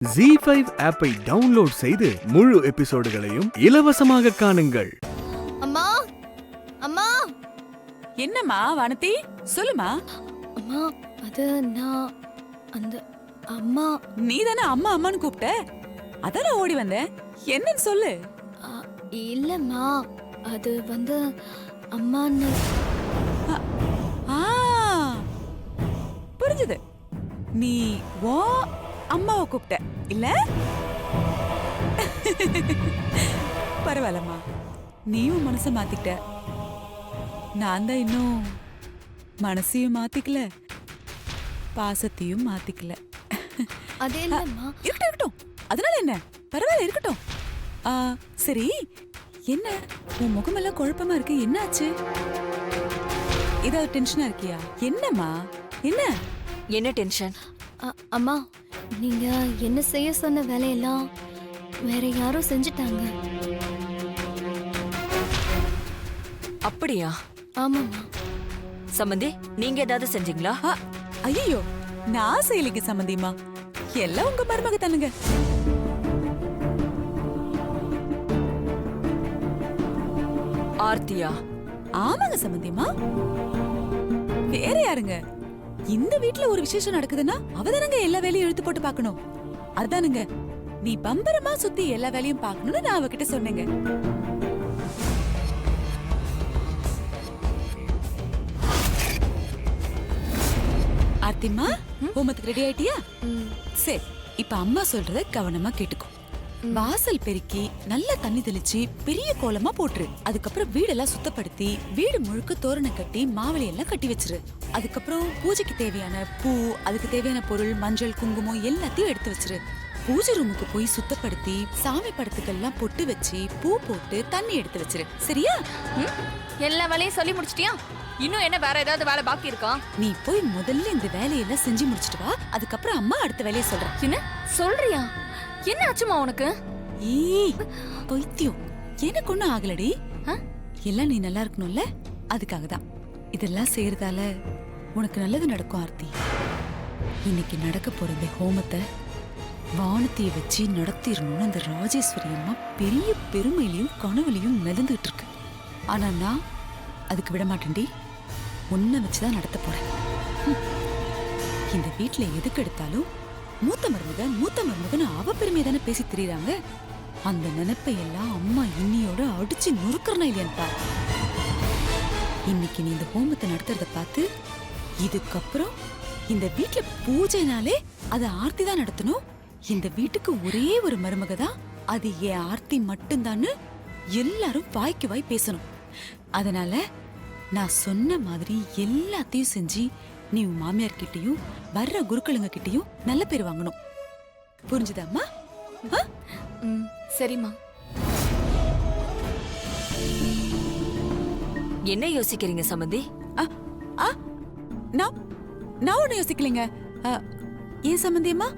ZEE5 ஆப்பை download செய்து முழு எபிசோடுகளையும் இலவசமாக காணுங்கள். அம்மா அம்மா என்னம்மா வானதி சொல்லுமா. அம்மா அது நான் அந்த அம்மா நீ தானே அம்மா அம்மான்னு கூப்பிட்ட, அதான் நான் ஓடி வந்தேன். என்னன்னு சொல்லு. அ, இல்லம்மா அது வந்து அம்மான்னு ஆ புரிஞ்சுது, நீ ஓ அம்மாவை கூப்பிட்ட இல்ல. பரவாயில்லம்மா, நீயும் மனசை மாத்திக்கிட்ட. நான் தான் இன்னும் மனசையும் மாத்திக்கல, பாசத்தையும் மாத்திக்கல. அது இல்லம்மா. இருக்கட்டும் இருக்கட்டும், அதனால என்ன, பரவாயில்ல இருக்கட்டும். சரி, என்ன உன் முகமெல்லாம் குழப்பமா இருக்கு, என்னாச்சு? ஏதாவது டென்ஷனா இருக்கியா? என்னம்மா என்ன? என்ன டென்ஷன்? அம்மா நீங்க என்ன செய்ய சொன்ன வேலையெல்லாம் வேற யாரோ செஞ்சுட்டாங்க. அப்படியா? ஆமாம்மா. சம்பந்தி, நீங்க ஏதாவது செஞ்சீங்களா? ஐயோ, நான் செயலிக்கு சம்பந்தியமா, எல்லாம் உங்க மருமக தானுங்க. ஆர்த்தியா? ஆமாங்க சம்பந்தியமா, வேற யாருங்க? இந்த வீட்ல ஒரு விசேஷம் நடக்குதுன்னா அவதானங்க எல்லா வேலையும் இழுத்து போட்டு பார்க்கணும். அதானுங்க, நீ பம்பரமா சுத்தி எல்லா வேலையும் பார்க்கணும்னு நான் அவகிட்ட சொன்னேங்க. ஆர்த்திமா, ஹோமத்துக்கு ரெடி ஆயிட்டியா? சரி, இப்ப அம்மா சொல்றத கவனமா கேட்டுக்கோ. வாசல் பெருக்கி நல்லா தண்ணி தெளிச்சு பெரிய கோலமா போட்டுரு. அதுக்கப்புறம் வீடெல்லாம் சுத்தப்படுத்தி வீடு முழுக்க தோரணை கட்டி மாவளி எல்லாம் கட்டி வச்சிரு. அதுக்கப்புறம் பூஜைக்கு தேவையான பூ, அதுக்கு தேவையான பொருள், மஞ்சள், குங்குமம் எல்லாத்தையும் எடுத்து வச்சிரு. பூஜை ரூமுக்கு போய் சுத்தப்படுத்தி சாமி படத்துக்கெல்லாம் பொட்டு வச்சு பூ போட்டு தண்ணி எடுத்து வச்சிரு. சரியா? எல்லா வேலையும் சொல்லி முடிச்சிட்டியா? இன்னும் என்ன வேற ஏதாவது வேலை பாக்கி இருக்கா? நீ போய் முதல்ல இந்த வேலையெல்லாம் செஞ்சு முடிச்சிட்டு வா, அதுக்கப்புறம் அம்மா அடுத்த வேலையை சொல்றேன். என்ன சொல்றியா? என்ன ஆச்சுமா உனக்கு? ஏய் பைத்தியம், எனக்கு ஒண்ணும் ஆகலடி. எல்லாம் நீ நல்லா இருக்கணும்ல, அதுக்காக தான் இதெல்லாம் செய்யறதால உனக்கு நல்லது நடக்கும் ஆர்த்தி. இன்னைக்கு நடக்க போற இந்த ஹோமத்தை வானத்தைய வச்சு நடத்திடணும்னு அந்த ராஜேஸ்வரி அம்மா பெரிய பெருமையிலையும் கனவுலையும் மிதந்துட்டு இருக்கு. ஆனா நான் அதுக்கு விட மாட்டேன்டி, உன்னை வச்சுதான் நடத்த போறேன். இந்த வீட்டுல எதுக்கு எடுத்தாலும் மூத்த மருமகன் அவ பெருமையை தானே பேசி திரியுறாங்க. அந்த நினைப்பை எல்லாம் அம்மா இன்னியோட அடிச்சு நொறுக்கறனா இல்லையான்னு பாரு. இன்னைக்கு நீ இந்த ஹோமத்தை நடத்துறத பார்த்து இதுக்கப்புறம் இந்த வீட்டுல பூஜைனாலே அது ஆர்த்தி தான் நடத்தணும். இந்த வீட்டுக்கு ஒரே ஒரு மருமக தான், அது என் ஆர்த்தி மட்டும்தான்னு எல்லாரும் வாய்க்கு வாய் பேசணும். அதனால நான் சொன்ன மாதிரி எல்லாத்தையும் செஞ்சு நீ உன் மாமியார் கிட்டயும் வர்ற குருக்களுங்க கிட்டயும் நல்ல பேர் வாங்கணும். புரிஞ்சுதாம்மா? சரிம்மா. என்ன யோசிக்கிறீங்க சம்பந்தி? நான் ஒண்ணு யோசிக்கலைங்க. ஏன் சம்பந்தியம்மா,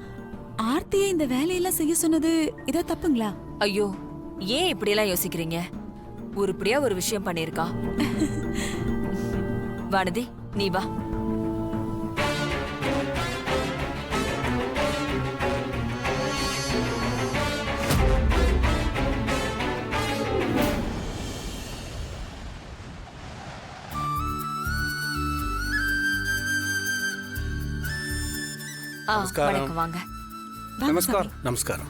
ஆர்த்தியை இந்த வேலையெல்லாம் செய்ய சொன்னது ஏதோ தப்புங்களா? ஐயோ, ஏன் இப்படி எல்லாம் யோசிக்கிறீங்க? உருப்படியா ஒரு விஷயம் பண்ணிருக்கா. வானதி, நீ வா. வணக்கம், வாங்க. நமஸ்காரம். நமஸ்காரம்.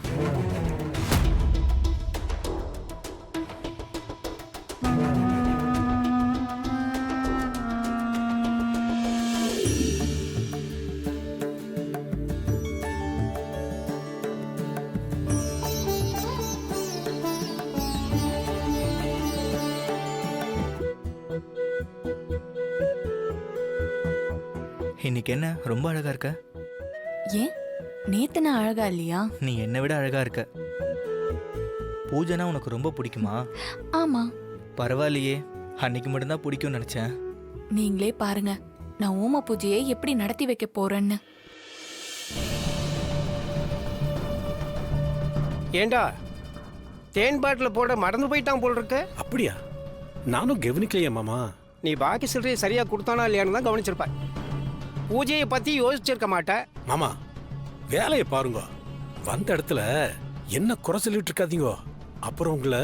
இன்னைக்கு என்ன ரொம்ப அழகா இருக்க? ஏன் நேத்து நான் அழகா இல்லையா? நீ என்னை விட அழகா இருக்க. பூஜைனா உனக்கு ரொம்ப பிடிக்குமா? ஆமா. பரவாயில்லையே, அன்னைக்கு மட்டும்தான் பிடிக்கும்னு நினைச்சேன். நீங்களே பாருங்க, நான் ஓம பூஜையை எப்படி நடத்தி வைக்க போறேன்னு. ஏண்டா தேன் பாட்டில் போட மறந்து போயிட்டான் போல் இருக்க. அப்படியா? நானும் கவனிக்கலையே மாமா. நீ பாக்கி சில்லறையை சரியா கொடுத்தானா இல்லையான்னு தான் கவனிச்சிருப்ப. பூஜையை பத்தி யோசிச்சிருக்க மாட்டேன் மாமா. வேலையை பாருங்க. வந்த இடத்துல என்ன குறை சொல்லிட்டு இருக்காதீங்க. அப்புறம் உங்களை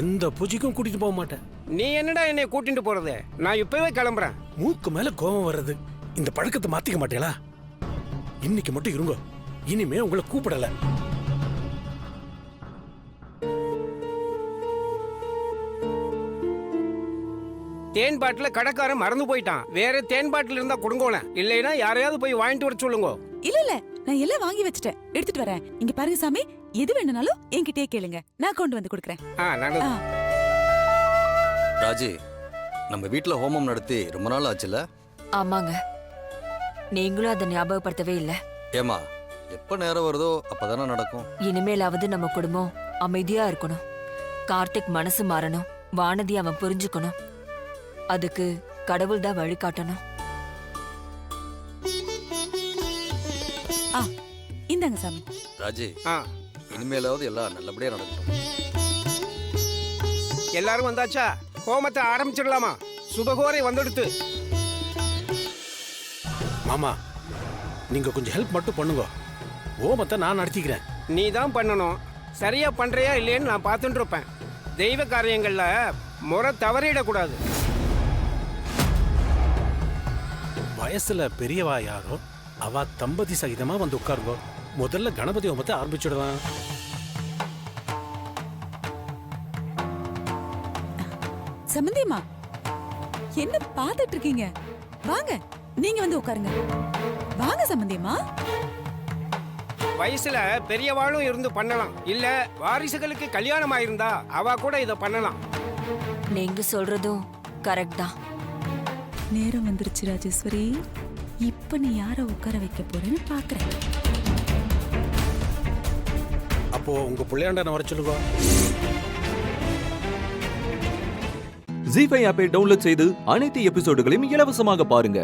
எந்த பூஜைக்கும் கூட்டிட்டு போக மாட்டேன். நீ என்னடா என்னை கூட்டிட்டு போறது? நான் இப்பவே கிளம்புறேன். மூக்கு மேல கோபம் வர்றது இந்த பழக்கத்தை மாத்திக்க மாட்டேங்களா? இன்னைக்கு மட்டும் இருங்க, இனிமே உங்களை கூப்பிடல. தேன் பாட்டில கடைக்காரன் மறந்து போயிட்டான். வேற தேன் பாட்டில் இருந்தா கொடுங்கோல, இல்லைன்னா யாரையாவது போய் வாங்கிட்டு வர சொல்லுங்க. இல்ல நான் எல்லாம் வாங்கி வச்சிட்டேன், எடுத்துட்டு வரேன். இங்க பாருங்க சாமி, எது வேணும்னாலும் என்கிட்டயே கேளுங்க, நான் கொண்டு வந்து கொடுக்குறேன். நல்லது. ராஜி, நம்ம வீட்ல ஹோமம் நடத்தி ரொம்ப நாள் ஆச்சுல? ஆமாங்க, நீங்களும் அதை ஞாபகப்படுத்தவே இல்ல. ஏமா, எப்ப நேரம் வருதோ அப்பதானே நடக்கும். இனிமேலாவது நம்ம குடும்பம் அமைதியா இருக்கணும். கார்த்திக் மனசு மாறணும், வானதி அவன் புரிஞ்சுக்கணும். அதுக்கு கடவுள் தான் வழிகாட்டணும். இந்தாங்க சாமி. ராஜி, ஆ, இனிமேலாவது எல்லாம் நல்லபடியா நடக்கும். எல்லாரும் வந்தாச்சா? ஹோமத்தை ஆரம்பிச்சிடலாமா? சுபகோரை வந்துடுத்து. மாமா, நீங்க கொஞ்சம் ஹெல்ப் மட்டும் பண்ணுங்க. ஓமத்தை நான் நடத்திக்கிறேன். நீ தான் பண்ணணும். சரியா பண்றியா இல்லையேன்னு நான் பார்த்துட்டு இருப்பேன். தெய்வ காரியங்கள்ல முறை தவறிடக்கூடாது. வயசுல பெரியவா யாரோ அவ தம்பதி சகிதமா வந்து உட்காருங்க. முதல்ல கணபதி ஹோமத்தை ஆரம்பிச்சுடலாம். சம்பந்தியம்மா, என்ன பாத்துட்டு இருக்கீங்க? வாங்க, நீங்க வந்து உட்காருங்க. வாங்க சம்பந்தியம்மா. வயசுல பெரியவாளும் இருந்து பண்ணலாம். இல்ல வாரிசுகளுக்கு கல்யாணம் ஆயிருந்தா அவ கூட இத பண்ணலாம். நீங்க சொல்றதும் கரெக்ட் தான். நேரம் வந்துருச்சு ராஜேஸ்வரி. இப்ப நீ யார உட்கார வைக்க போறேன்னு பாக்குறேன். அப்போ உங்க பிள்ளையாண்டான வர சொல்லுங்க. ஜீ5 ஆப்பை டவுன்லோட் செய்து அனைத்து எபிசோடுகளையும் இலவசமாக பாருங்க.